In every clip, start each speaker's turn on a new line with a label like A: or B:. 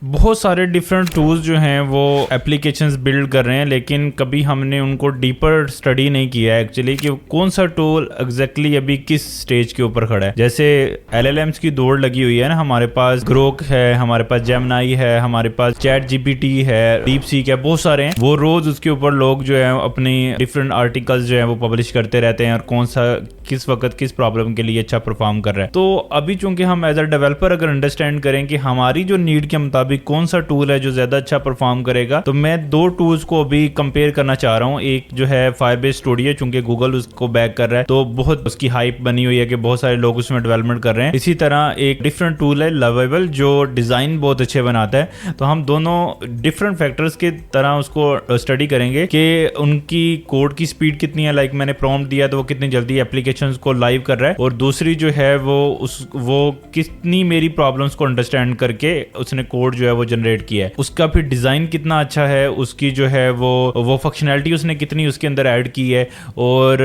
A: बहुत सारे different tools जो हैं वो एप्लीकेशंस बिल्ड कर रहे हैं, लेकिन कभी हमने उनको डीपर स्टडी नहीं किया है एक्चुअली कि कौन सा टूल एग्जैक्टली अभी किस स्टेज के ऊपर खड़ा है। जैसे LLMs की दौड़ लगी हुई है ना, हमारे पास ग्रोक है, हमारे पास जेमिनी है, हमारे पास चैट GPT है, डीप सीक है, बहुत सारे हैं। वो रोज उसके ऊपर लोग जो है अपनी डिफरेंट आर्टिकल्स जो है वो पब्लिश करते रहते हैं और कौन सा किस वक्त किस प्रॉब्लम के लिए अच्छा परफॉर्म कर रहा है। तो अभी चूंकि हम एज अ डेवलपर अगर अंडरस्टैंड करें कि हमारी जो नीड के मुताबिक कौन सा टूल है जो ज्यादा अच्छा परफॉर्म करेगा, तो मैं दो टूल्स को अभी कंपेयर करना चाह रहा हूँ। एक जो है फायरबेस स्टूडियो, चूंकि गूगल उसको बैक कर रहा है तो बहुत उसकी हाइप बनी हुई है कि बहुत सारे लोग उसमें डेवलपमेंट कर रहे हैं। इसी तरह एक डिफरेंट टूल है लवेबल जो डिजाइन बहुत अच्छे बनाता है। तो हम दोनों डिफरेंट फैक्टर्स के तरह उसको स्टडी करेंगे कि उनकी कोड की स्पीड कितनी है, लाइक मैंने प्रॉम्प्ट दिया तो वो कितनी जल्दी एप्लीकेशंस को लाइव कर रहा है, और दूसरी जो है वो कितनी मेरी प्रॉब्लम्स को अंडरस्टैंड करके उसने कोड जो है वो जनरेट किया है, उसका फिर डिजाइन कितना अच्छा है, उसकी जो है वो फंक्शनैलिटी उसने कितनी उसके अंदर ऐड की है, और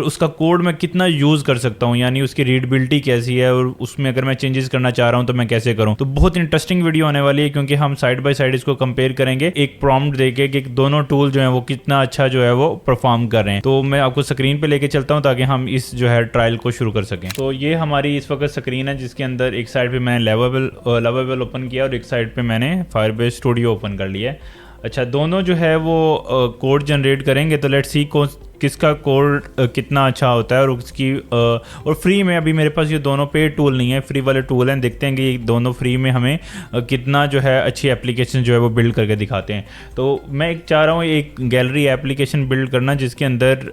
A: उसका कोड मैं कितना यूज कर सकता हूँ, यानी उसकी रीडेबिलिटी कैसी है, और उसमें अगर मैं चेंजेस करना चाह रहा हूँ तो मैं कैसे करूँ। तो बहुत इंटरेस्टिंग वीडियो होने वाली है क्योंकि हम साइड बाय साइड इसको कंपेयर करेंगे, एक प्रॉम्प्ट देके कि दोनों टूल जो है वो कितना अच्छा जो है वो परफॉर्म कर रहे हैं। तो मैं आपको स्क्रीन पे लेके चलता हूँ ताकि हम इस जो है ट्रायल को शुरू कर सकें। तो ये हमारी इस वक्त स्क्रीन है जिसके अंदर एक साइड पे मैंने लवेबल ओपन किया और एक साइड पे मैंने फायरबेस स्टूडियो ओपन कर लिया है। अच्छा, दोनों जो है वो कोड जनरेट करेंगे, तो लेट्स सी किसका कोड कितना अच्छा होता है, और उसकी और फ्री में अभी मेरे पास ये दोनों पेड टूल नहीं है, फ्री वाले टूल हैं। देखते हैं कि ये दोनों फ्री में हमें कितना जो है अच्छी एप्लीकेशन जो है वो बिल्ड करके दिखाते हैं। तो मैं एक चाह रहा हूँ एक गैलरी एप्लीकेशन बिल्ड करना जिसके अंदर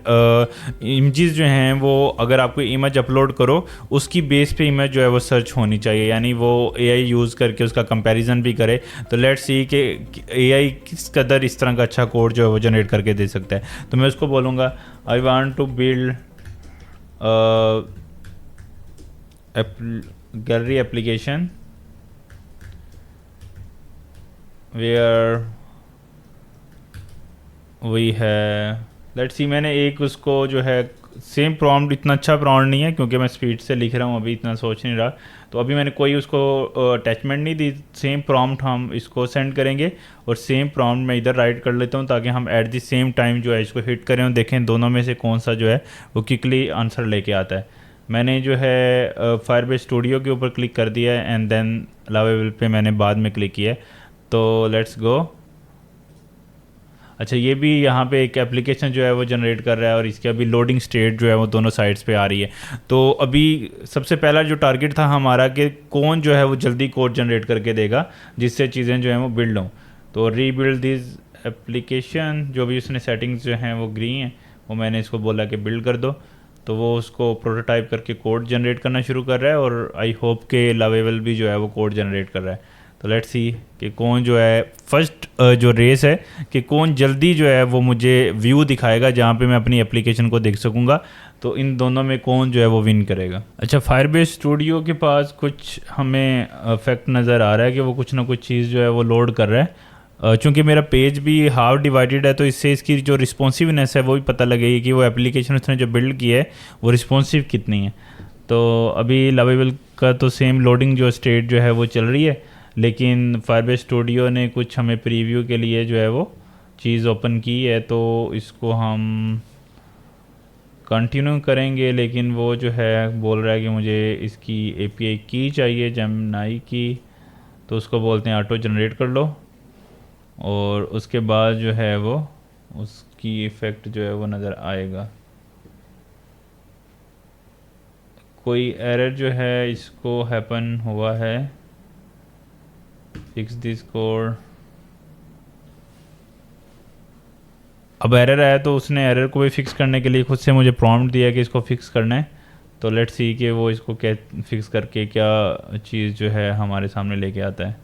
A: इमेजेस जो हैं वो अगर आप कोई इमेज अपलोड करो उसकी बेस पे इमेज जो है वो सर्च होनी चाहिए, यानी वो AI यूज़ करके उसका कंपैरिजन भी करे। तो लेट्स सी कि AI किस कदर इस तरह का अच्छा कोड जो है वो जनरेट करके दे सकता है। तो मैं उसको बोलूँगा I want to build gallery application where we have, let's see, मैंने एक उसको जो है सेम प्रॉम्प्ट, इतना अच्छा प्रॉम्प्ट नहीं है क्योंकि मैं स्पीड से लिख रहा हूँ, अभी इतना सोच नहीं रहा, तो अभी मैंने कोई उसको अटैचमेंट नहीं दी। सेम प्रॉम्प्ट हम इसको सेंड करेंगे और सेम प्रॉम्प्ट मैं इधर राइट कर लेता हूँ ताकि हम एट द सेम टाइम जो है इसको हिट करें और देखें दोनों में से कौन सा जो है वो क्विकली आंसर लेके आता है। मैंने जो है फायरबेस स्टूडियो के ऊपर क्लिक कर दिया है एंड देन लवेबल पे मैंने बाद में क्लिक किया है। तो लेट्स गो। अच्छा, ये भी यहाँ पे एक एप्लीकेशन जो है वो जनरेट कर रहा है और इसकी अभी लोडिंग स्टेट जो है वो दोनों साइड्स पे आ रही है। तो अभी सबसे पहला जो टारगेट था हमारा कि कौन जो है वो जल्दी कोड जनरेट करके देगा जिससे चीज़ें जो हैं वो बिल्ड हों। तो रीबिल्ड दिस एप्लीकेशन, जो भी उसने सेटिंग्स जो हैं वो ग्रीन हैं, वो मैंने इसको बोला कि बिल्ड कर दो, तो वो उसको प्रोटोटाइप करके कोड जनरेट करना शुरू कर रहा है और आई होप के लवेबल भी जो है वो कोड जनरेट कर रहा है। तो लेट्स सी कि कौन जो है फर्स्ट जो रेस है कि कौन जल्दी जो है वो मुझे व्यू दिखाएगा जहाँ पे मैं अपनी एप्लीकेशन को देख सकूँगा। तो इन दोनों में कौन जो है वो विन करेगा। अच्छा, फायरबेस स्टूडियो के पास कुछ हमें इफेक्ट नज़र आ रहा है कि वो कुछ ना कुछ चीज़ जो है वो लोड कर रहा है। चूँकि मेरा पेज भी हाफ डिवाइडेड है तो इससे इसकी जो रिस्पॉन्सिवनेस है वो भी पता लगेगी कि वो एप्लीकेशन उसने जो बिल्ड की है वो रिस्पॉन्सिव कितनी है। तो अभी लवेबल का तो सेम लोडिंग जो स्टेट जो है वो चल रही है, लेकिन फायरबेस स्टूडियो ने कुछ हमें प्रीव्यू के लिए जो है वो चीज़ ओपन की है, तो इसको हम कंटिन्यू करेंगे। लेकिन वो जो है बोल रहा है कि मुझे इसकी API की चाहिए, जेमिनी की, तो उसको बोलते हैं ऑटो जनरेट कर लो और उसके बाद जो है वो उसकी इफ़ेक्ट जो है वो नज़र आएगा। कोई एरर जो है इसको हैपन हुआ है, फिक्स दिस कोड। अब एरर आया तो उसने एरर को भी फिक्स करने के लिए खुद से मुझे प्रॉम्प्ट दिया कि इसको फिक्स करना है। तो लेट्स सी कि वो इसको क्या फिक्स करके क्या चीज़ जो है हमारे सामने लेके आता है।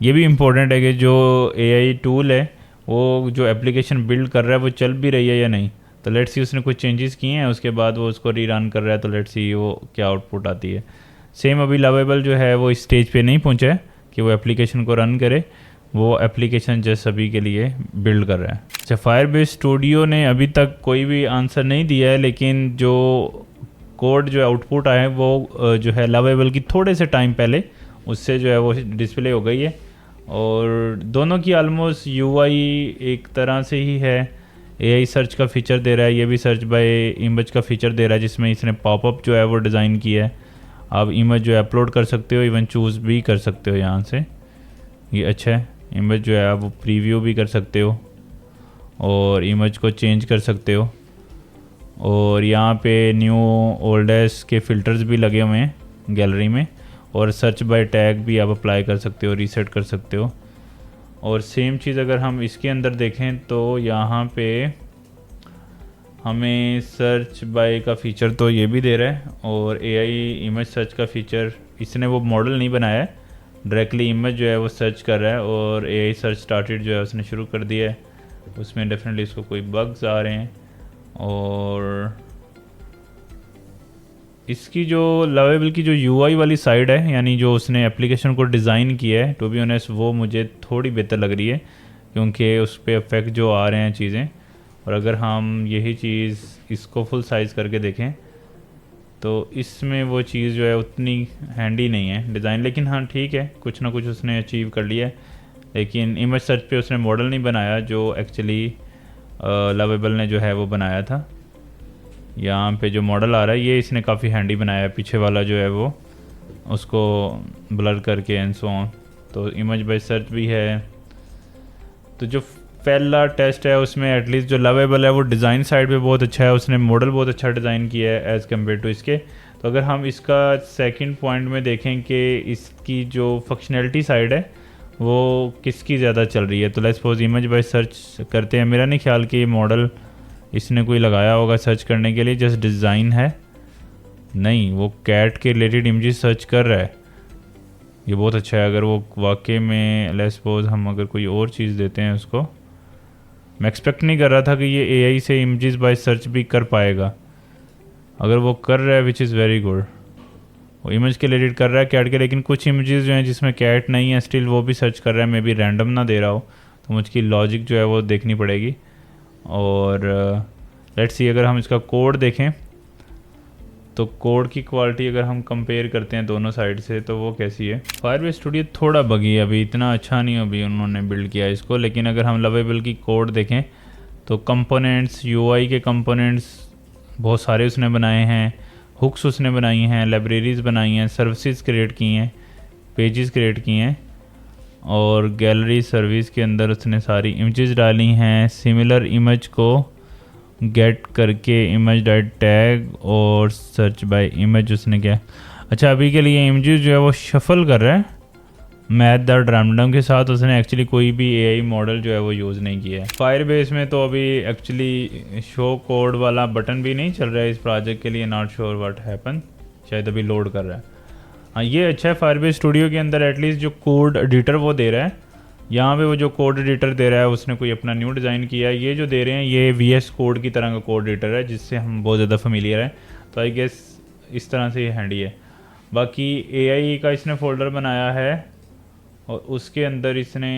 A: ये भी इम्पोर्टेंट है कि जो AI टूल है वो जो एप्लीकेशन बिल्ड कर रहा है वो चल भी रही है या नहीं। तो लेट्स सी उसने कुछ चेंजेस किए हैं उसके बाद वो उसको रीरन कर रहा है, तो लेट्स सी वो क्या आउटपुट आती है। सेम अभी लवेबल जो है वो इस स्टेज पे नहीं पहुंचा है कि वो एप्लीकेशन को रन करे, वो एप्लीकेशन जस्ट अभी के लिए बिल्ड कर रहा है। अच्छा, फायरबेस स्टूडियो ने अभी तक कोई भी आंसर नहीं दिया है, लेकिन जो कोड जो आउटपुट आए वो जो है लवेबल की थोड़े से टाइम पहले उससे जो है वो डिस्प्ले हो गई है। और दोनों की आलमोस्ट यूआई एक तरह से ही है। एआई सर्च का फीचर दे रहा है, ये भी सर्च बाय इमेज का फीचर दे रहा है, जिसमें इसने पॉपअप जो है वो डिज़ाइन किया है। आप इमेज जो है अपलोड कर सकते हो, इवन चूज़ भी कर सकते हो यहाँ से। ये अच्छा है, इमेज जो है आप प्रीव्यू भी कर सकते हो और इमेज को चेंज कर सकते हो। और यहाँ पे न्यू ओल्डेस्ट के फ़िल्टर्स भी लगे हुए हैं गैलरी में, और सर्च बाय टैग भी आप अप्लाई कर सकते हो, रीसेट कर सकते हो। और सेम चीज़ अगर हम इसके अंदर देखें तो यहाँ पे हमें सर्च बाय का फ़ीचर तो ये भी दे रहा है, और एआई इमेज सर्च का फ़ीचर इसने वो मॉडल नहीं बनाया है, डायरेक्टली इमेज जो है वो सर्च कर रहा है। और एआई सर्च स्टार्टेड जो है उसने शुरू कर दिया है, उसमें डेफिनेटली इसको कोई बग्स आ रहे हैं। और इसकी जो लवेबल की जो यूआई वाली साइड है, यानी जो उसने एप्लीकेशन को डिज़ाइन किया है, टू बी ऑनेस्ट वो मुझे थोड़ी बेहतर लग रही है, क्योंकि उस पर इफेक्ट जो आ रहे हैं चीज़ें। और अगर हम यही चीज़ इसको फुल साइज़ करके देखें तो इसमें वो चीज़ जो है उतनी हैंडी नहीं है डिज़ाइन, लेकिन हाँ ठीक है, कुछ ना कुछ उसने अचीव कर लिया है। लेकिन इमेज सर्च पे उसने मॉडल नहीं बनाया जो एक्चुअली लवेबल ने जो है वो बनाया था। यहाँ पे जो मॉडल आ रहा है ये इसने काफ़ी हैंडी बनाया है, पीछे वाला जो है वो उसको ब्लर करके एंड सो ऑन। तो इमेज बाय सर्च भी है। तो जो पहला टेस्ट है उसमें एटलीस्ट जो लवेबल है वो डिज़ाइन साइड पे बहुत अच्छा है, उसने मॉडल बहुत अच्छा डिज़ाइन किया है एज़ कम्पेयर टू इसके। तो अगर हम इसका सेकंड पॉइंट में देखें कि इसकी जो फंक्शनैलिटी साइड है वो किसकी ज़्यादा चल रही है, तो let's suppose image by search करते हैं। मेरा नहीं ख्याल कि ये मॉडल इसने कोई लगाया होगा सर्च करने के लिए, जस्ट डिज़ाइन है। नहीं, वो कैट के रिलेटेड इमेजेस सर्च कर रहा है, ये बहुत अच्छा है। अगर वो वाकई में लेट्स सपोज हम अगर कोई और चीज़ देते हैं उसको, मैं एक्सपेक्ट नहीं कर रहा था कि ये एआई से इमेजेस बाय सर्च भी कर पाएगा, अगर वो कर रहा है विच इज़ वेरी गुड। वो इमेज के रिलेटेड कर रहा है कैट के, लेकिन कुछ इमेजेस जो हैं जिसमें कैट नहीं है स्टिल वो भी सर्च कर रहा है, मे बी रैंडम ना दे रहा हो, तो मुझकी लॉजिक जो है वो देखनी पड़ेगी। और लेट्स सी अगर हम इसका कोड देखें तो कोड की क्वालिटी अगर हम कंपेयर करते हैं दोनों साइड से तो वो कैसी है। फायरबेस स्टूडियो थोड़ा बगी है अभी, इतना अच्छा नहीं अभी उन्होंने बिल्ड किया इसको। लेकिन अगर हम लवेबल की कोड देखें तो कंपोनेंट्स, यूआई के कंपोनेंट्स बहुत सारे उसने बनाए हैं, हुक्स उसने बनाई हैं, लाइब्रेरीज़ बनाई हैं, सर्विसेज क्रिएट की हैं, पेजेस क्रिएट किए हैं, और गैलरी सर्विस के अंदर उसने सारी इमेजेस डाली हैं। सिमिलर इमेज को गेट करके इमेज डॉट टैग और सर्च बाय इमेज उसने क्या, अच्छा अभी के लिए इमेजेस जो है वो शफल कर रहा है मैथ द रैंडम के साथ। उसने एक्चुअली कोई भी एआई मॉडल जो है वो यूज़ नहीं किया है। फायरबेस में तो अभी एक्चुअली शो कोड वाला बटन भी नहीं चल रहा है इस प्रोजेक्ट के लिए, नॉट श्योर व्हाट हैपन, शायद अभी लोड कर रहा है। हाँ ये अच्छा है, फायरबेस स्टूडियो के अंदर एटलीस्ट जो कोड एडिटर वो दे रहा है। यहाँ पे वो जो कोड एडिटर दे रहा है उसने कोई अपना न्यू डिज़ाइन किया है। ये जो दे रहे हैं ये VS कोड की तरह का कोड एडिटर है जिससे हम बहुत ज़्यादा फेमिलियर हैं, तो आई गेस इस तरह से ये हैंडी है। बाकी एआई का इसने फ़ोल्डर बनाया है और उसके अंदर इसने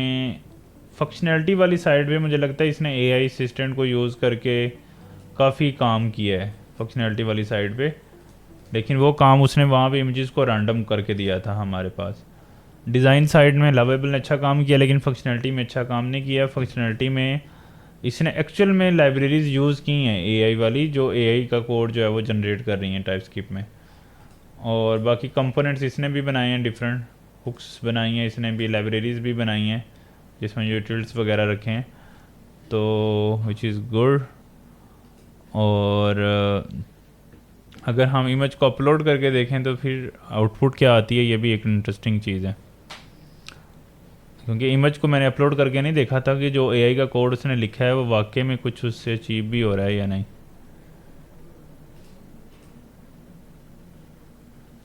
A: फंक्शनैलिटी वाली साइड पे मुझे लगता है इसने एआई असिस्टेंट को यूज़ करके काफ़ी काम किया है फंक्शनैलिटी वाली साइड पे। लेकिन वो काम उसने वहाँ पे इमेजेस को रैंडम करके दिया था हमारे पास। डिज़ाइन साइड में लवेबल ने अच्छा काम किया, लेकिन फंक्शनैलिटी में अच्छा काम नहीं किया। फंक्शनैलिटी में इसने एक्चुअल में लाइब्रेरीज़ यूज़ की हैं एआई वाली, जो एआई का कोड जो है वो जनरेट कर रही हैं टाइपस्क्रिप्ट में। और बाकी कंपोनेंट्स इसने भी बनाए हैं, डिफरेंट हुक्स बनाई हैं इसने भी, लाइब्रेरीज़ भी बनाई हैं जिसमें यूटिल्स वगैरह रखे हैं, तो विच इज़ गुड। और अगर हम इमेज को अपलोड करके देखें तो फिर आउटपुट क्या आती है, ये भी एक इंटरेस्टिंग चीज़ है, क्योंकि इमेज को मैंने अपलोड करके नहीं देखा था कि जो एआई का कोड उसने लिखा है वो वाकई में कुछ उससे अचीव भी हो रहा है या नहीं।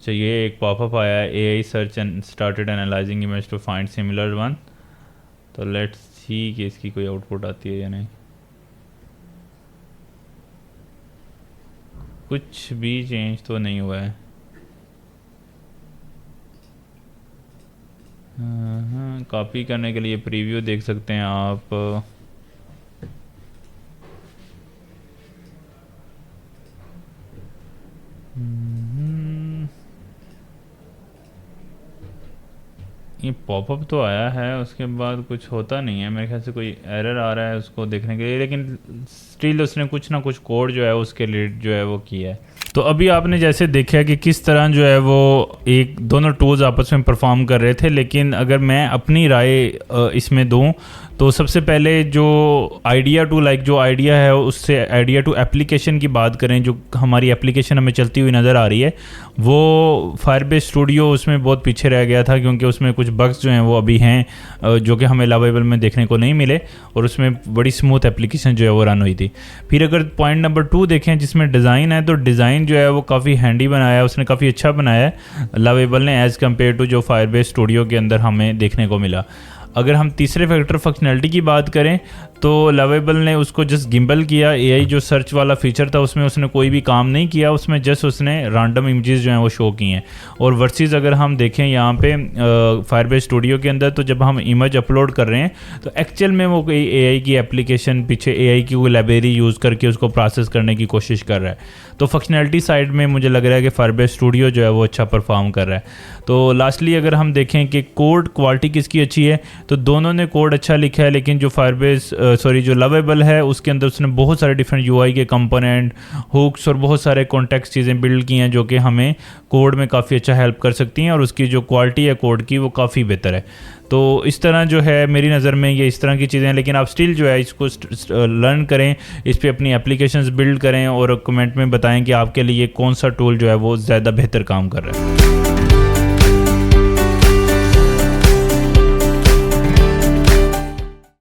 A: चाहिए एक पॉपअप आया है, AI search and started analysing image to find similar one, तो लेट्स सी कि इसकी कोई आउटपुट आती है या नहीं। कुछ भी चेंज तो नहीं हुआ है। कॉपी करने के लिए प्रीव्यू देख सकते हैं आप। ये पॉपअप तो आया है, उसके बाद कुछ होता नहीं है मेरे ख्याल से, कोई एरर आ रहा है उसको देखने के लिए, लेकिन स्टिल उसने कुछ ना कुछ कोड जो है उसके लिए जो है वो किया है। तो अभी आपने जैसे देखा कि किस तरह जो है वो एक दोनों टूल्स आपस में परफॉर्म कर रहे थे, लेकिन अगर मैं अपनी राय इसमें दूं तो सबसे पहले जो आइडिया टू जो आइडिया है उससे आइडिया टू एप्लीकेशन की बात करें, जो हमारी एप्लीकेशन हमें चलती हुई नज़र आ रही है, वो फायरबेस स्टूडियो उसमें बहुत पीछे रह गया था, क्योंकि उसमें कुछ बग्स जो हैं वो अभी हैं जो कि हमें लवेबल में देखने को नहीं मिले, और उसमें बड़ी स्मूथ एप्लीकेशन जो है वो रन हुई थी। फिर अगर पॉइंट नंबर 2 देखें जिसमें डिज़ाइन है, तो डिज़ाइन जो है वो काफ़ी हैंडी बनाया है, उसने काफ़ी अच्छा बनाया है लवेबल ने एज़ कम्पेयर टू जो फायरबेस स्टूडियो के अंदर हमें देखने को मिला। अगर हम तीसरे फैक्टर फंक्शनैलिटी की बात करें तो लवेबल ने उसको जस्ट गिम्बल किया, एआई जो सर्च वाला फीचर था उसमें उसने कोई भी काम नहीं किया, उसमें जस्ट उसने रैंडम इमेजेस जो हैं वो शो की हैं। और वर्सेस अगर हम देखें यहाँ पे फायरबेस स्टूडियो के अंदर, तो जब हम इमेज अपलोड कर रहे हैं तो एक्चुअल में वो कोई एआई की एप्लीकेशन पीछे एआई की कोई लाइब्रेरी यूज़ करके उसको प्रोसेस करने की कोशिश कर रहा है। तो फंक्शनैलिटी साइड में मुझे लग रहा है कि फायरबेस स्टूडियो जो है वो अच्छा परफॉर्म कर रहा है। तो लास्टली अगर हम देखें कि कोड क्वालिटी किसकी अच्छी है, तो दोनों ने कोड अच्छा लिखा है, लेकिन जो जो लवेबल है उसके अंदर उसने बहुत सारे डिफरेंट यूआई के कंपोनेंट, हुक्स और बहुत सारे कॉन्टेक्स्ट चीज़ें बिल्ड की हैं जो कि हमें कोड में काफ़ी अच्छा हेल्प कर सकती हैं, और उसकी जो क्वालिटी है कोड की वो काफ़ी बेहतर है। तो इस तरह जो है मेरी नज़र में ये इस तरह की चीज़ें हैं, लेकिन आप स्टिल जो है इसको लर्न करें, इस पर अपनी एप्लीकेशंस बिल्ड करें और कमेंट में बताएं कि आपके लिए कौन सा टूल जो है वो ज़्यादा बेहतर काम कर रहा है।